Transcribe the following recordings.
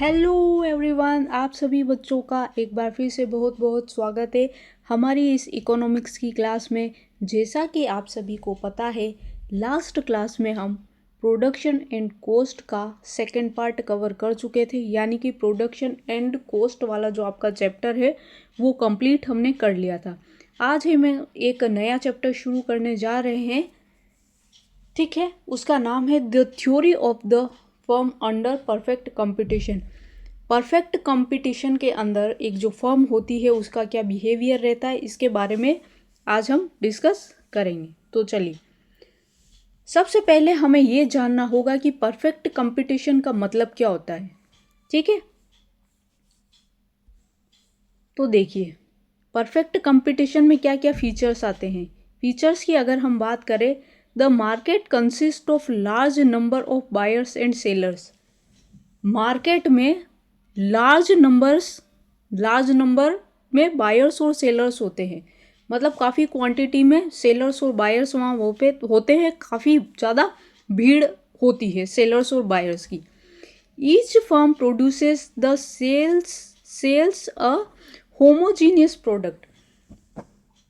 Hello everyone, आप सभी बच्चों का एक बार फिर से बहुत बहुत स्वागत है हमारी इस इकोनॉमिक्स की क्लास में। जैसा कि आप सभी को पता है, लास्ट क्लास में हम प्रोडक्शन एंड कॉस्ट का सेकंड पार्ट कवर कर चुके थे, यानी कि प्रोडक्शन एंड कॉस्ट वाला जो आपका चैप्टर है वो कंप्लीट हमने कर लिया था। आज हम एक नया चैप्टर शुरू करने जा रहे हैं, ठीक है। उसका नाम है the theory of the firm under perfect competition. Perfect competition के अंदर एक जो फर्म होती है उसका क्या बिहेवियर रहता है, इसके बारे में आज हम डिस्कस करेंगे। तो चलिए, सबसे पहले हमें ये जानना होगा कि परफेक्ट कंपटीशन का मतलब क्या होता है, ठीक है। तो देखिए, परफेक्ट कंपटीशन में क्या क्या फीचर्स आते हैं। फीचर्स की अगर हम बात करें, the market consist of large number of buyers and sellers. Market में लार्ज नंबर में बायर्स और सेलर्स होते हैं, मतलब काफ़ी क्वांटिटी में सेलर्स और बायर्स वहाँ वो पे होते हैं, काफ़ी ज़्यादा भीड़ होती है सेलर्स और बायर्स की। Each firm produces the sales a homogeneous product.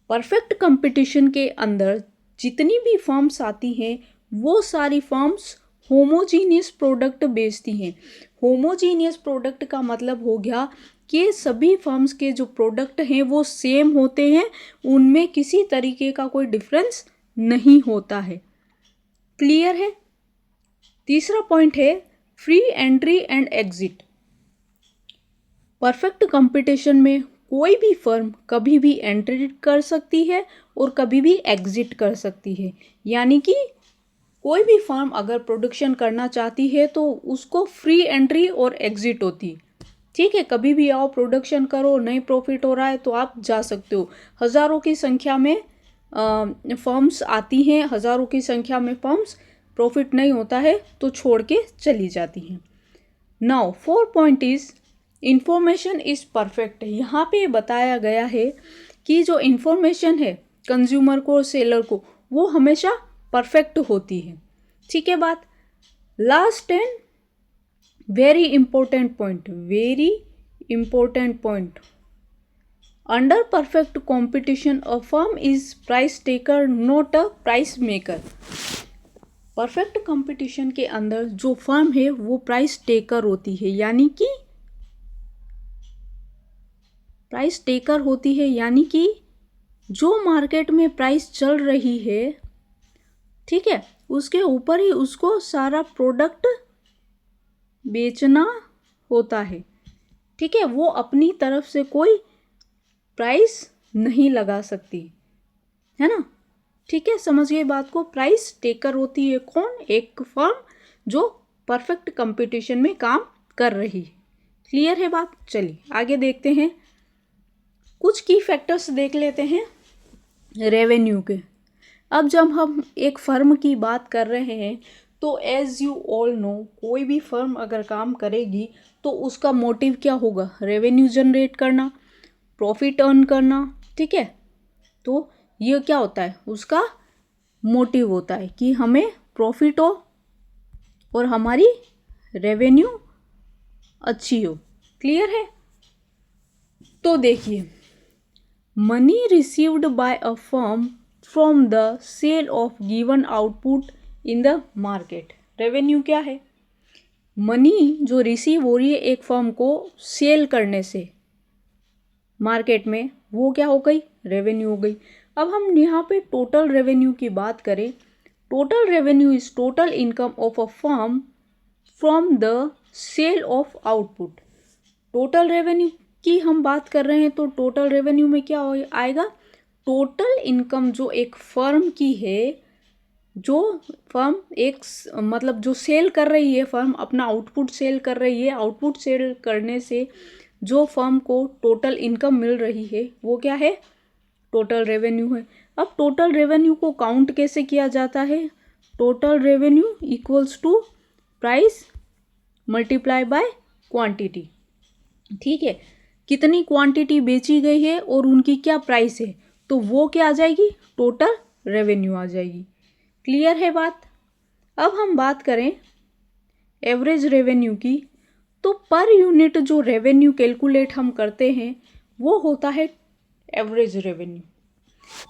Perfect competition के अंदर जितनी भी फर्म्स आती हैं वो सारी फर्म्स होमोजीनियस प्रोडक्ट बेचती हैं। होमोजीनियस प्रोडक्ट का मतलब हो गया कि सभी फर्म्स के जो प्रोडक्ट हैं वो सेम होते हैं, उनमें किसी तरीके का कोई डिफरेंस नहीं होता है। क्लियर है। तीसरा पॉइंट है free entry and exit. Perfect competition में कोई भी फर्म कभी भी एंट्री कर सकती है और कभी भी एग्जिट कर सकती है, यानी कि कोई भी फर्म अगर प्रोडक्शन करना चाहती है तो उसको फ्री एंट्री और एग्जिट होती है, ठीक है। कभी भी आओ, प्रोडक्शन करो, नहीं प्रॉफिट हो रहा है तो आप जा सकते हो। हज़ारों की संख्या में फर्म्स आती हैं, हज़ारों की संख्या में फर्म्स प्रॉफिट नहीं होता है तो छोड़ के चली जाती हैं। Now 4 point is information is perfect. यहाँ पे बताया गया है कि जो इंफॉर्मेशन है कंज्यूमर को और सेलर को, वो हमेशा परफेक्ट होती है, ठीक है बात। Last and very important point, under perfect competition a firm is price taker not a price maker. Perfect competition के अंदर जो फर्म है वो प्राइस टेकर होती है, यानी कि जो मार्केट में प्राइस चल रही है, ठीक है, उसके ऊपर ही उसको सारा प्रोडक्ट बेचना होता है, ठीक है। वो अपनी तरफ से कोई प्राइस नहीं लगा सकती, है ना, ठीक है। समझ गए बात को। प्राइस टेकर होती है कौन? एक फर्म जो परफेक्ट कंपटीशन में काम कर रही है। क्लियर है बात। चलिए आगे देखते हैं, कुछ की फैक्टर्स देख लेते हैं रेवेन्यू के। अब जब हम एक फर्म की बात कर रहे हैं तो एज यू ऑल नो, कोई भी फर्म अगर काम करेगी तो उसका मोटिव क्या होगा? रेवेन्यू जनरेट करना, प्रॉफिट अर्न करना, ठीक है। तो ये क्या होता है? उसका मोटिव होता है कि हमें प्रॉफिट हो और हमारी रेवेन्यू अच्छी हो। क्लियर है। तो देखिए, money received by a firm from the sale of given output in the market. Revenue क्या है? मनी जो रिसीव हो रही है एक फर्म को सेल करने से मार्केट में, वो क्या हो गई? रेवेन्यू हो गई। अब हम यहाँ पे टोटल रेवेन्यू की बात करें, total revenue is total income of a firm from the sale of output. Total revenue की हम बात कर रहे हैं तो टोटल रेवेन्यू में क्या आएगा? टोटल इनकम जो एक फर्म की है, जो फर्म मतलब जो सेल कर रही है, फर्म अपना आउटपुट सेल कर रही है, आउटपुट सेल करने से जो फर्म को टोटल इनकम मिल रही है वो क्या है? टोटल रेवेन्यू है। अब टोटल रेवेन्यू को काउंट कैसे किया जाता है? Total revenue equals to price multiply by quantity, ठीक है। कितनी क्वांटिटी बेची गई है और उनकी क्या प्राइस है, तो वो क्या आ जाएगी? टोटल रेवेन्यू आ जाएगी। क्लियर है बात। अब हम बात करें एवरेज रेवेन्यू की, तो पर यूनिट जो रेवेन्यू कैलकुलेट हम करते हैं वो होता है एवरेज रेवेन्यू,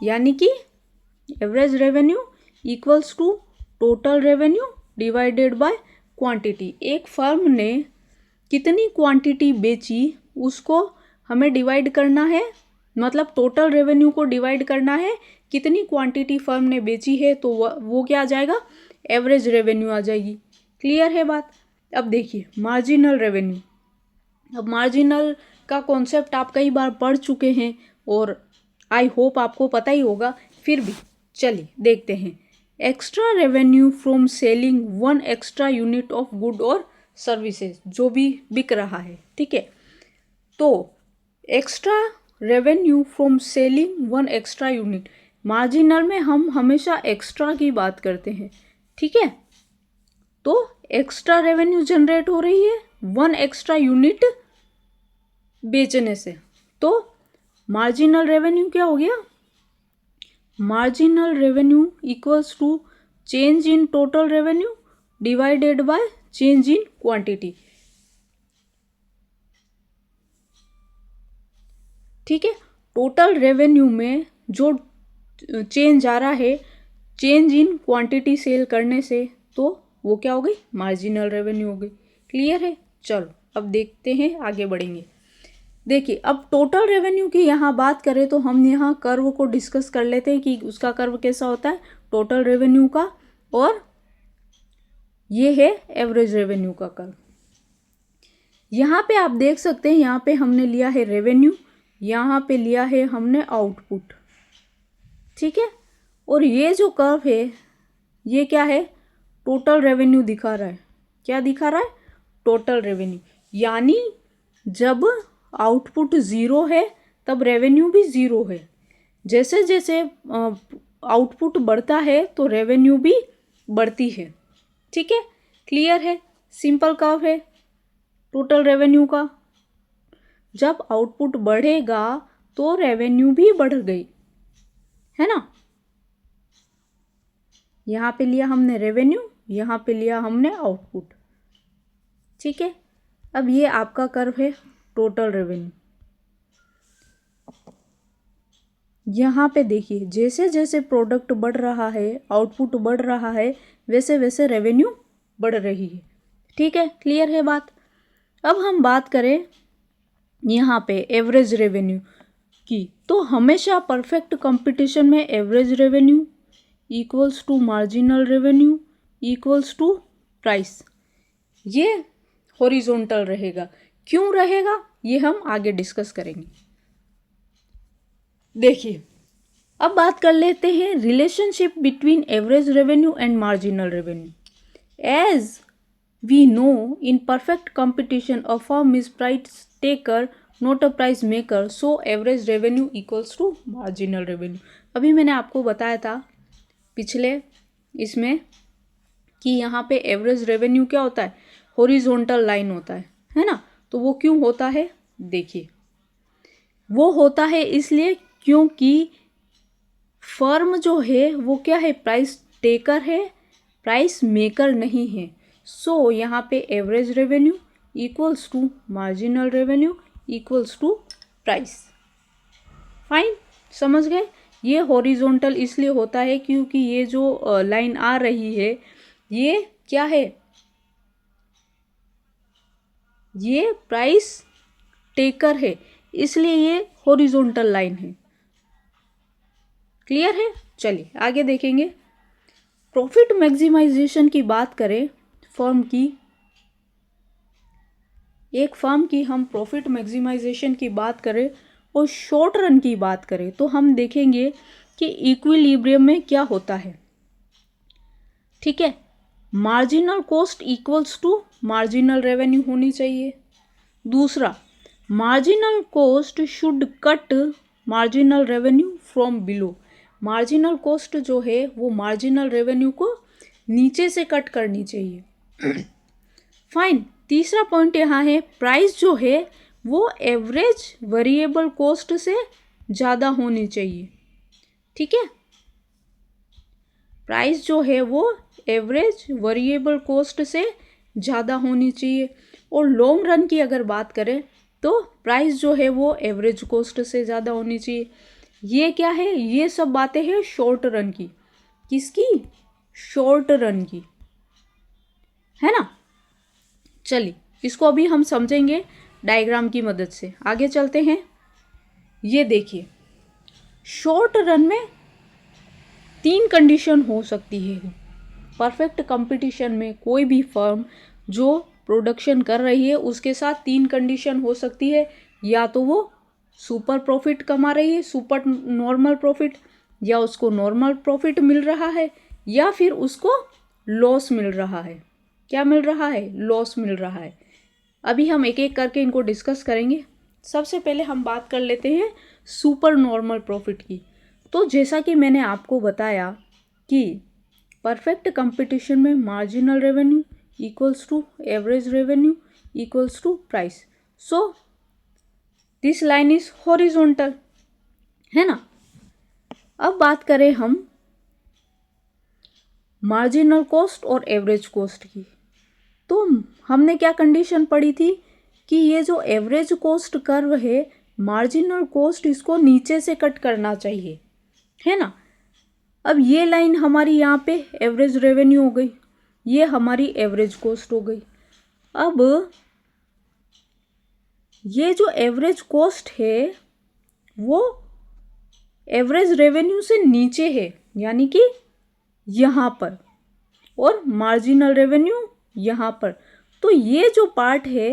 यानी कि average revenue equals to total revenue divided by quantity. एक फर्म ने कितनी क्वांटिटी बेची उसको हमें डिवाइड करना है, मतलब टोटल रेवेन्यू को डिवाइड करना है कितनी क्वांटिटी फर्म ने बेची है, तो वो क्या आ जाएगा, एवरेज रेवेन्यू आ जाएगी। क्लियर है बात। अब देखिए मार्जिनल रेवेन्यू। अब मार्जिनल का कॉन्सेप्ट आप कई बार पढ़ चुके हैं और आई होप आपको पता ही होगा, फिर भी चलिए देखते हैं। Extra revenue from selling one extra unit of good और सर्विसेज, जो भी बिक रहा है, ठीक है। तो extra revenue from selling one extra unit, marginal में हम हमेशा एक्स्ट्रा की बात करते हैं, ठीक है। तो एक्स्ट्रा रेवेन्यू जनरेट हो रही है वन एक्स्ट्रा यूनिट बेचने से, तो मार्जिनल रेवेन्यू क्या हो गया, marginal revenue equals to change in total revenue divided by change in quantity, ठीक है। टोटल रेवेन्यू में जो चेंज आ रहा है चेंज इन क्वांटिटी सेल करने से, तो वो क्या हो गई, मार्जिनल रेवेन्यू हो गई। क्लियर है। चलो अब देखते हैं, आगे बढ़ेंगे। देखिए अब टोटल रेवेन्यू की यहाँ बात करें तो हम यहाँ कर्व को डिस्कस कर लेते हैं कि उसका कर्व कैसा होता है टोटल रेवेन्यू का, और ये है एवरेज रेवेन्यू का कर्व। यहाँ पे आप देख सकते हैं, यहाँ पे हमने लिया है रेवेन्यू, यहाँ पे लिया है हमने आउटपुट, ठीक है। और ये जो कर्व है ये क्या है, टोटल रेवेन्यू दिखा रहा है। क्या दिखा रहा है, टोटल रेवेन्यू। यानी जब आउटपुट ज़ीरो है तब रेवेन्यू भी ज़ीरो है। जैसे जैसे आउटपुट बढ़ता है तो रेवेन्यू भी बढ़ती है, ठीक है। क्लियर है, सिंपल कर्व है टोटल रेवेन्यू का। जब आउटपुट बढ़ेगा तो रेवेन्यू भी बढ़ गई, है ना। यहाँ पे लिया हमने रेवेन्यू, यहाँ पे लिया हमने आउटपुट, ठीक है। अब ये आपका कर्व है टोटल रेवेन्यू। यहाँ पे देखिए जैसे जैसे प्रोडक्ट बढ़ रहा है, आउटपुट बढ़ रहा है, वैसे वैसे रेवेन्यू बढ़ रही है, ठीक है। क्लियर है बात। अब हम बात करें यहाँ पे एवरेज रेवेन्यू की, तो हमेशा परफेक्ट कंपटीशन में average revenue equals to marginal revenue equals to price, ये हॉरिजॉन्टल रहेगा। क्यों रहेगा ये हम आगे डिस्कस करेंगे। देखिए अब बात कर लेते हैं relationship between average revenue and marginal revenue. As we know in perfect competition a firm is price taker not a price maker, so average revenue equals to marginal revenue. अभी मैंने आपको बताया था पिछले इसमें कि यहाँ पे एवरेज रेवेन्यू क्या होता है, हॉरिजॉन्टल लाइन होता है ना। तो वो क्यों होता है, देखिए वो होता है इसलिए क्योंकि फर्म जो है वो क्या है, प्राइस टेकर है, प्राइस मेकर नहीं है। सो यहाँ पे average revenue equals to marginal revenue equals to price. Fine, समझ गए। ये हॉरिजॉन्टल इसलिए होता है क्योंकि ये जो लाइन आ रही है ये क्या है, ये प्राइस टेकर है, इसलिए ये हॉरिजॉन्टल लाइन है। क्लियर है। चलिए आगे देखेंगे। प्रॉफिट मैक्सिमाइजेशन की बात करें फर्म की, एक फर्म की हम प्रॉफिट मैक्सिमाइजेशन की बात करें और शॉर्ट रन की बात करें तो हम देखेंगे कि इक्विलिब्रियम में क्या होता है, ठीक है। Marginal cost equals to marginal revenue होनी चाहिए। दूसरा, marginal cost should cut marginal revenue from below, marginal cost जो है वो मार्जिनल रेवेन्यू को नीचे से कट करनी चाहिए। फाइन। तीसरा पॉइंट यहाँ है, प्राइस जो है वो एवरेज वेरिएबल कॉस्ट से ज़्यादा होनी चाहिए, ठीक है। प्राइस जो है वो एवरेज वेरिएबल कॉस्ट से ज़्यादा होनी चाहिए। और लॉन्ग रन की अगर बात करें तो प्राइस जो है वो एवरेज कॉस्ट से ज़्यादा होनी चाहिए। ये क्या है, ये सब बातें हैं शॉर्ट रन की। किसकी? शॉर्ट रन की, है ना। चलिए इसको अभी हम समझेंगे डायग्राम की मदद से। आगे चलते हैं। ये देखिए, शॉर्ट रन में 3 कंडीशन हो सकती है। परफेक्ट कंपटीशन में कोई भी फर्म जो प्रोडक्शन कर रही है उसके साथ 3 कंडीशन हो सकती है। या तो वो सुपर प्रॉफिट कमा रही है, सुपर नॉर्मल प्रॉफिट, या उसको नॉर्मल प्रॉफिट मिल रहा है, या फिर उसको लॉस मिल रहा है। क्या मिल रहा है? लॉस मिल रहा है। अभी हम एक एक करके इनको डिस्कस करेंगे। सबसे पहले हम बात कर लेते हैं सुपर नॉर्मल प्रॉफिट की। तो जैसा कि मैंने आपको बताया कि परफेक्ट कंपटीशन में marginal revenue equals to average revenue equals to price. So this line is horizontal, है ना। अब बात करें हम मार्जिनल कॉस्ट और एवरेज कॉस्ट की, तो हमने क्या कंडीशन पढ़ी थी कि ये जो एवरेज कॉस्ट कर्व है, मार्जिनल कॉस्ट इसको नीचे से कट करना चाहिए, है ना। अब ये लाइन हमारी यहाँ पे एवरेज रेवेन्यू हो गई, ये हमारी एवरेज कॉस्ट हो गई। अब ये जो एवरेज कॉस्ट है वो एवरेज रेवेन्यू से नीचे है, यानी कि यहाँ पर, और मार्जिनल रेवेन्यू यहाँ पर। तो ये जो पार्ट है,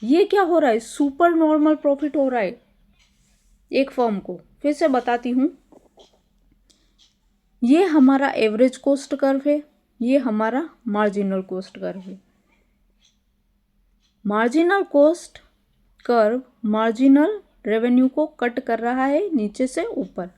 ये क्या हो रहा है? सुपर नॉर्मल प्रॉफिट हो रहा है एक फर्म को। फिर से बताती हूँ, ये हमारा एवरेज कॉस्ट कर्व है, ये हमारा मार्जिनल कॉस्ट कर्व है। Marginal cost curve marginal revenue को कट कर रहा है नीचे से ऊपर।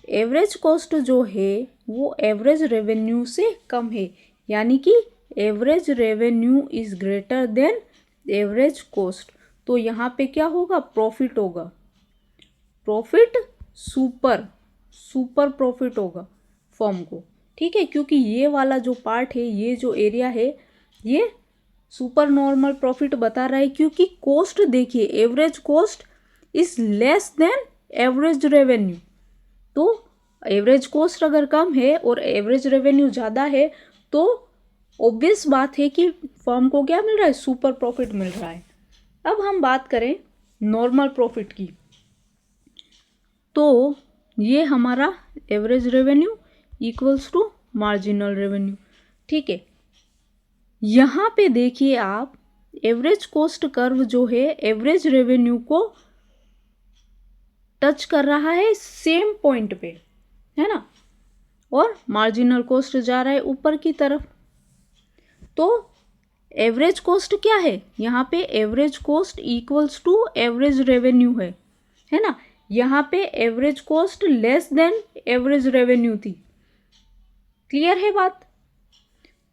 एवरेज कॉस्ट जो है वो एवरेज रेवेन्यू से कम है, यानी कि average revenue is greater than average cost. तो यहाँ पे क्या होगा? प्रॉफिट होगा, प्रॉफिट सुपर प्रॉफिट होगा फर्म को, ठीक है। क्योंकि ये वाला जो पार्ट है, ये जो एरिया है, ये सुपर नॉर्मल प्रॉफिट बता रहा है। क्योंकि कॉस्ट देखिए, average cost is less than average revenue. तो एवरेज कॉस्ट अगर कम है और एवरेज रेवेन्यू ज़्यादा है तो ऑब्वियस बात है कि फर्म को क्या मिल रहा है? सुपर प्रॉफिट मिल रहा है। अब हम बात करें नॉर्मल प्रॉफिट की, तो ये हमारा average revenue equals to marginal revenue, ठीक है। यहाँ पे देखिए आप, एवरेज कॉस्ट कर्व जो है एवरेज रेवेन्यू को टच कर रहा है सेम पॉइंट पे, है ना, और मार्जिनल कॉस्ट जा रहा है ऊपर की तरफ। तो एवरेज कॉस्ट क्या है? यहाँ पे average cost equals to average revenue है ना। यहाँ पे average cost less than average revenue थी। क्लियर है बात?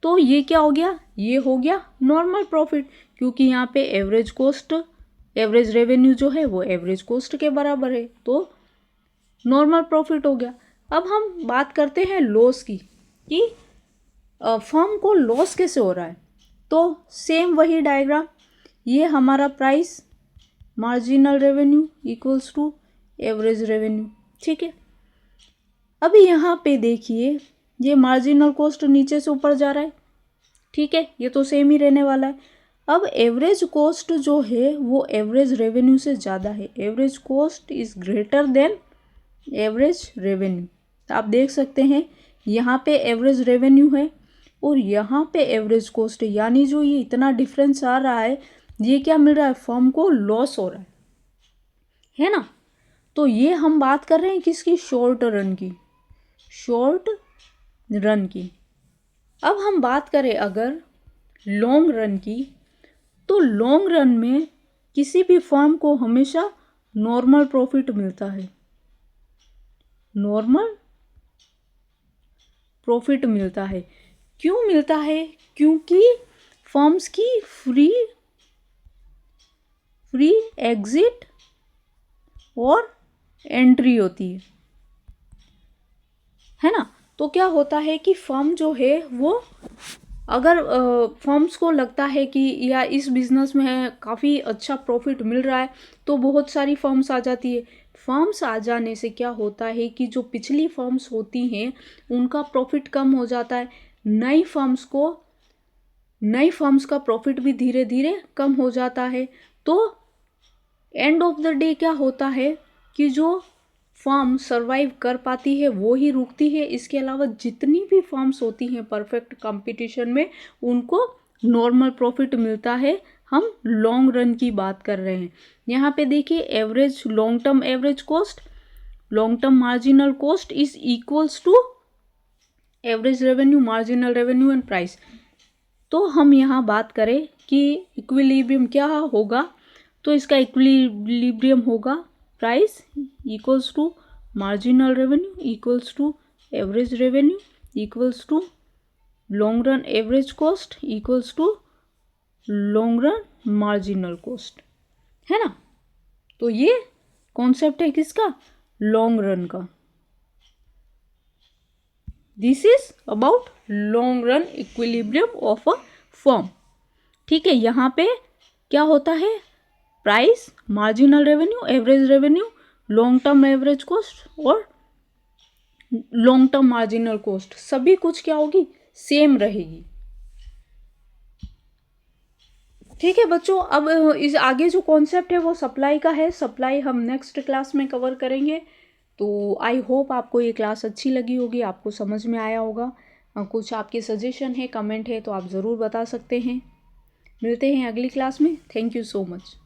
तो ये क्या हो गया? ये हो गया नॉर्मल प्रॉफिट, क्योंकि यहाँ पे एवरेज कॉस्ट, एवरेज रेवेन्यू जो है वो एवरेज कॉस्ट के बराबर है, तो नॉर्मल प्रॉफिट हो गया। अब हम बात करते हैं लॉस की, कि फर्म को लॉस कैसे हो रहा है। तो सेम वही डायग्राम, ये हमारा price marginal revenue equals to average revenue, ठीक है। अभी यहाँ पे देखिए, ये मार्जिनल कॉस्ट नीचे से ऊपर जा रहा है, ठीक है, ये तो सेम ही रहने वाला है। अब एवरेज कॉस्ट जो है वो एवरेज रेवेन्यू से ज़्यादा है, average cost is greater than average revenue. आप देख सकते हैं यहाँ पे एवरेज रेवेन्यू है और यहाँ पे एवरेज कॉस्ट है, यानी जो ये इतना डिफरेंस आ रहा है, ये क्या मिल रहा है? फर्म को लॉस हो रहा है ना। तो ये हम बात कर रहे हैं किसकी? शॉर्ट रन की, शॉर्ट रन की। अब हम बात करें अगर लॉन्ग रन की, तो लॉन्ग रन में किसी भी फर्म को हमेशा नॉर्मल प्रॉफिट मिलता है, नॉर्मल प्रॉफिट मिलता है। क्यों मिलता है? क्योंकि फर्म्स की फ्री एग्जिट और एंट्री होती है ना। तो क्या होता है कि फर्म जो है वो अगर फर्म्स को लगता है कि या इस बिज़नेस में काफ़ी अच्छा प्रॉफिट मिल रहा है तो बहुत सारी फर्म्स आ जाती है। फर्म्स आ जाने से क्या होता है कि जो पिछली फर्म्स होती हैं उनका प्रॉफिट कम हो जाता है, नई फर्म्स का प्रॉफिट भी धीरे धीरे कम हो जाता है। तो एंड ऑफ द डे क्या होता है कि जो फर्म सरवाइव कर पाती है वो ही रुकती है। इसके अलावा जितनी भी फर्म्स होती हैं परफेक्ट कंपटीशन में उनको नॉर्मल प्रॉफिट मिलता है। हम लॉन्ग रन की बात कर रहे हैं। यहाँ पे देखिए average long term average cost, long term marginal cost is equals to average revenue, marginal revenue and price. तो हम यहाँ बात करें कि इक्विलिब्रियम क्या होगा, तो इसका इक्विलिब्रियम होगा price equals to marginal revenue equals to average revenue equals to long run average cost equals to long run marginal cost, है ना। तो ये कॉन्सेप्ट है किसका, लॉन्ग रन का। This is about long run equilibrium of a firm. ठीक है, यहाँ पे क्या होता है, price, marginal revenue, average revenue, long term average cost और लॉन्ग टर्म मार्जिनल कॉस्ट सभी कुछ क्या होगी, सेम रहेगी। ठीक है बच्चों, अब इस आगे जो कॉन्सेप्ट है वो सप्लाई का है। सप्लाई हम नेक्स्ट क्लास में कवर करेंगे। तो आई होप आपको ये क्लास अच्छी लगी होगी, आपको समझ में आया होगा। कुछ आपके सजेशन है, कमेंट है तो आप ज़रूर बता सकते हैं। मिलते हैं अगली क्लास में। Thank you so much.